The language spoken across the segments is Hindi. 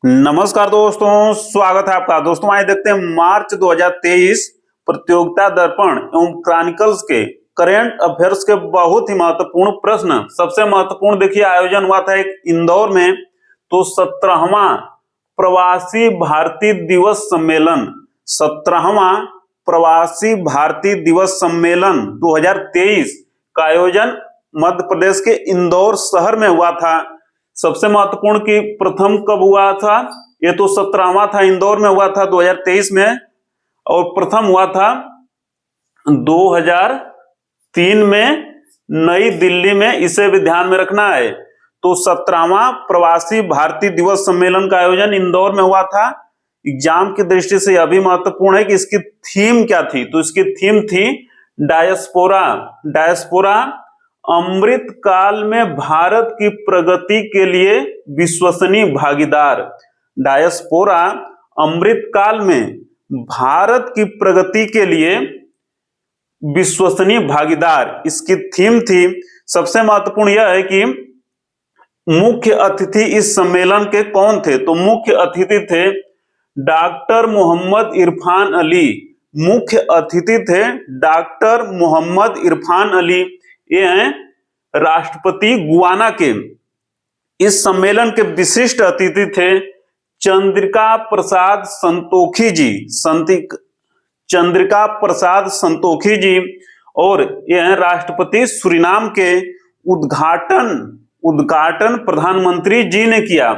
नमस्कार दोस्तों, स्वागत है आपका। दोस्तों आइए देखते हैं मार्च 2023 प्रतियोगिता दर्पण एवं क्रॉनिकल्स के करंट अफेयर्स के बहुत ही महत्वपूर्ण प्रश्न। सबसे महत्वपूर्ण देखिए, आयोजन हुआ था एक इंदौर में, तो 17वां प्रवासी भारतीय दिवस सम्मेलन, 17वां प्रवासी भारतीय दिवस सम्मेलन 2023 का आयोजन मध्य प्रदेश के इंदौर शहर में हुआ था। सबसे महत्वपूर्ण कि प्रथम कब हुआ था, ये तो 17वां था, इंदौर में हुआ था 2023 में, और प्रथम हुआ था 2003 में नई दिल्ली में। इसे भी ध्यान में रखना है। तो 17वां प्रवासी भारतीय दिवस सम्मेलन का आयोजन इंदौर में हुआ था। एग्जाम की दृष्टि से यह भी महत्वपूर्ण है कि इसकी थीम क्या थी। तो इसकी थीम थी डायस्पोरा। डायस्पोरा अमृत काल में भारत की प्रगति के लिए विश्वसनीय भागीदार। डायस्पोरा अमृत काल में भारत की प्रगति के लिए विश्वसनीय भागीदार, इसकी थीम थी। सबसे महत्वपूर्ण यह है कि मुख्य अतिथि इस सम्मेलन के कौन थे। तो मुख्य अतिथि थे डॉक्टर मोहम्मद इरफान अली। मुख्य अतिथि थे डॉक्टर मोहम्मद इरफान अली, ये हैं राष्ट्रपति गुयाना के। इस सम्मेलन के विशिष्ट अतिथि थे चंद्रिका प्रसाद संतोखी जी, चंद्रिका प्रसाद संतोखी जी, और ये हैं राष्ट्रपति सूरीनाम के। उद्घाटन प्रधानमंत्री जी ने किया।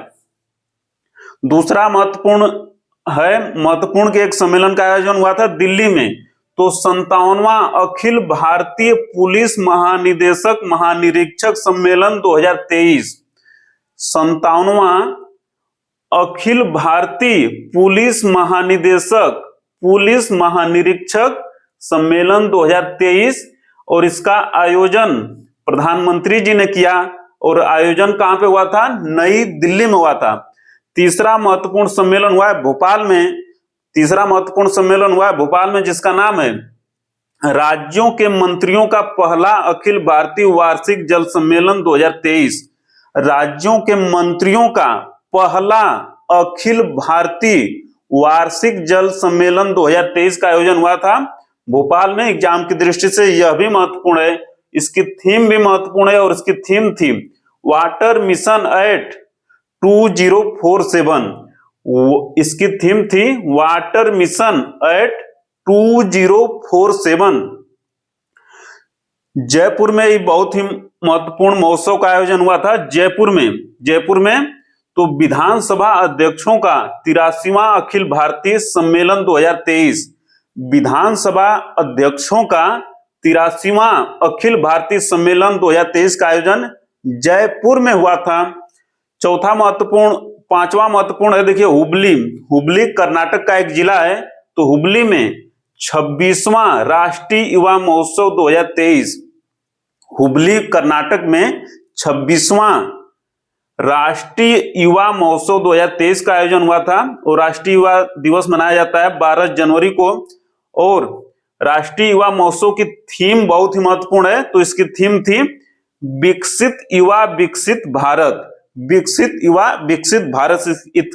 दूसरा महत्वपूर्ण के एक सम्मेलन का आयोजन हुआ था दिल्ली में, तो 57वां अखिल भारतीय पुलिस महानिदेशक महानिरीक्षक सम्मेलन 2023। 57वां अखिल भारतीय पुलिस महानिरीक्षक सम्मेलन 2023, और इसका आयोजन प्रधानमंत्री जी ने किया। और आयोजन कहां पे हुआ था? नई दिल्ली में हुआ था। तीसरा महत्वपूर्ण सम्मेलन हुआ है भोपाल में, जिसका नाम है राज्यों के मंत्रियों का पहला अखिल भारतीय वार्षिक जल सम्मेलन 2023। राज्यों के मंत्रियों का पहला अखिल भारतीय वार्षिक जल सम्मेलन 2023 का आयोजन हुआ था भोपाल में। एग्जाम की दृष्टि से यह भी महत्वपूर्ण है, इसकी थीम भी महत्वपूर्ण है, और इसकी थीम थी वाटर मिशन एट 2047। इसकी थीम थी वाटर मिशन एट 2047। जयपुर में एक बहुत ही महत्वपूर्ण महोत्सव का आयोजन हुआ था जयपुर में तो विधानसभा अध्यक्षों का 83वां अखिल भारतीय सम्मेलन 2023। विधानसभा अध्यक्षों का 83वां अखिल भारतीय सम्मेलन 2023 का आयोजन जयपुर में हुआ था। पांचवा महत्वपूर्ण है, देखिए हुबली कर्नाटक का एक जिला है, तो हुबली में 26वां राष्ट्रीय युवा महोत्सव 2023। हुबली कर्नाटक में 26वां राष्ट्रीय युवा महोत्सव 2023 का आयोजन हुआ था। और राष्ट्रीय युवा दिवस मनाया जाता है 12 जनवरी को। और राष्ट्रीय युवा महोत्सव की थीम बहुत ही महत्वपूर्ण है, तो इसकी थीम थी विकसित युवा विकसित भारत। विकसित युवा विकसित भारत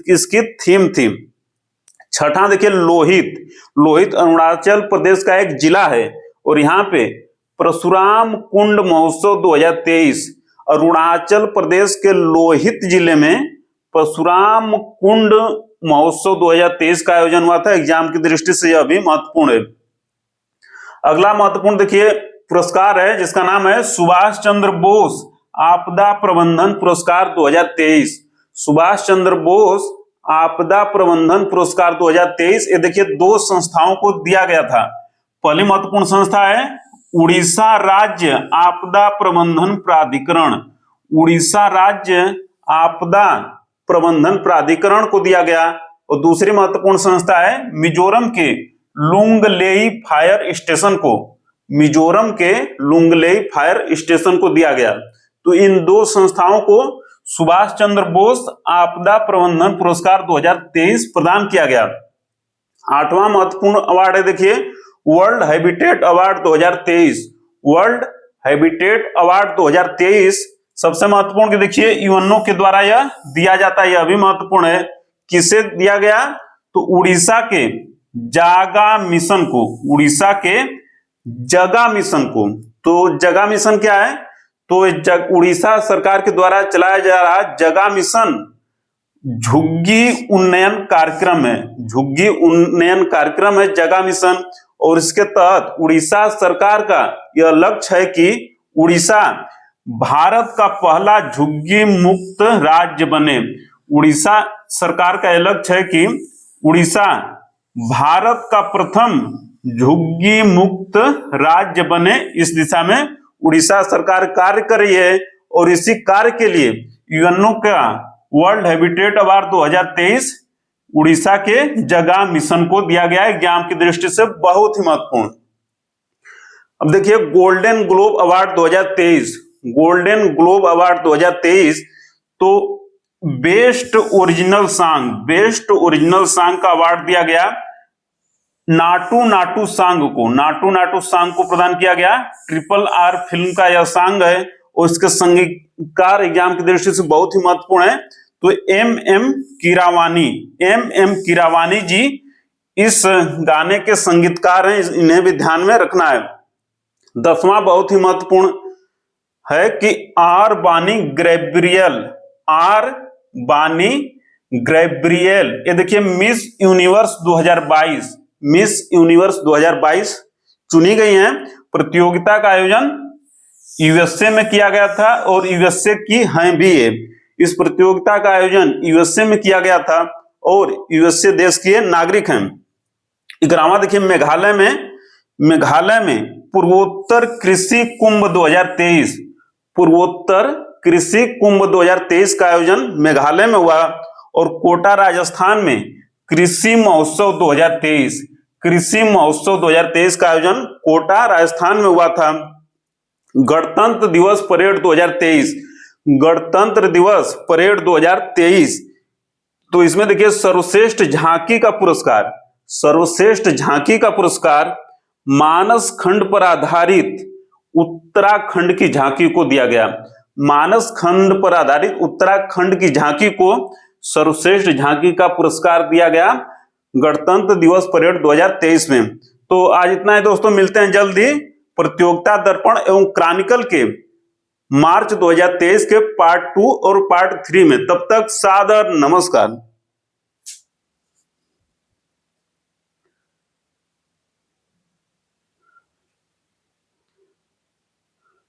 इसकी थीम थी। छठा देखिए लोहित अरुणाचल प्रदेश का एक जिला है, और यहाँ पे परशुराम कुंड महोत्सव 2023। अरुणाचल प्रदेश के लोहित जिले में परशुराम कुंड महोत्सव 2023 का आयोजन हुआ था। एग्जाम की दृष्टि से यह भी महत्वपूर्ण है। अगला महत्वपूर्ण देखिए पुरस्कार है, जिसका नाम है सुभाष चंद्र बोस आपदा प्रबंधन पुरस्कार 2023। सुभाष चंद्र बोस आपदा प्रबंधन पुरस्कार 2023। ये देखिए दो संस्थाओं को दिया गया था। पहली महत्वपूर्ण संस्था है उड़ीसा राज्य आपदा प्रबंधन प्राधिकरण। उड़ीसा राज्य आपदा प्रबंधन प्राधिकरण को दिया गया। और दूसरी महत्वपूर्ण संस्था है मिजोरम के लुंगलेई फायर स्टेशन को। मिजोरम के लुंगलेई फायर स्टेशन को दिया गया। तो इन दो संस्थाओं को सुभाष चंद्र बोस आपदा प्रबंधन पुरस्कार 2023 प्रदान किया गया। आठवां महत्वपूर्ण अवार्ड है, देखिए world habitat award 2023। World habitat award 2023 सबसे महत्वपूर्ण कि देखिए यूएनओ के द्वारा यह दिया जाता है। यह भी महत्वपूर्ण है किसे दिया गया? तो उड़ीसा के जागा मिशन को, उड़ीसा के जगा मिशन को। तो जगा मिशन क्या है? तो उड़ीसा सरकार के द्वारा चलाया जा रहा जगा मिशन झुग्गी उन्नयन कार्यक्रम है, झुग्गी उन्नयन कार्यक्रम है जगा मिशन। और इसके तहत उड़ीसा सरकार का यह लक्ष्य है कि उड़ीसा भारत का पहला झुग्गी मुक्त राज्य बने। उड़ीसा सरकार का यह लक्ष्य है कि उड़ीसा भारत का प्रथम झुग्गी मुक्त राज्य बने। इस दिशा में उड़ीसा सरकार कार्य कर रही है और इसी कार्य के लिए यूएनओ का वर्ल्ड हैबिटेट अवार्ड 2023 उड़ीसा के जगा मिशन को दिया गया है। एग्जाम की दृष्टि से बहुत ही महत्वपूर्ण। अब देखिए golden globe award 2023, golden globe award 2023 तो best original song, best original song का अवार्ड दिया गया नाटू नाटू सॉन्ग को, नाटू नाटू सॉन्ग को प्रदान किया गया। RRR फिल्म का यह सॉन्ग है और इसके संगीतकार एग्जाम की दृष्टि से बहुत ही महत्वपूर्ण है। तो MM कीरावानी, MM कीरावानी जी इस गाने के संगीतकार हैं, इन्हें भी ध्यान में रखना है। 10वां बहुत ही महत्वपूर्ण है कि R बानी गैब्रियल, R बानी गैब्रियल, ये देखिए मिस यूनिवर्स 2022, मिस यूनिवर्स 2022 चुनी गई हैं। प्रतियोगिता का आयोजन USA में किया गया था और USA की हैं भी है। इस प्रतियोगिता का आयोजन USA में किया गया था और USA देश के नागरिक हैं। 11वां देखिए मेघालय में पूर्वोत्तर कृषि कुंभ 2023, पूर्वोत्तर कृषि कुंभ 2023 का आयोजन मेघालय में हुआ। और कोटा राजस्थान में कृषि महोत्सव 2023, कृषि महोत्सव 2023 का आयोजन कोटा राजस्थान में हुआ था। गणतंत्र दिवस परेड 2023, गणतंत्र दिवस परेड 2023 तो इसमें देखिए सर्वश्रेष्ठ झांकी का पुरस्कार, सर्वश्रेष्ठ झांकी का पुरस्कार मानस खंड पर आधारित उत्तराखंड की झांकी को दिया गया। मानस खंड पर आधारित उत्तराखंड की झांकी को सर्वश्रेष्ठ झांकी का पुरस्कार दिया गया गणतंत्र दिवस परेड 2023 में। तो आज इतना है दोस्तों, मिलते हैं जल्दी प्रतियोगिता दर्पण एवं क्रॉनिकल के मार्च 2023 के पार्ट 2 और पार्ट 3 में। तब तक सादर नमस्कार।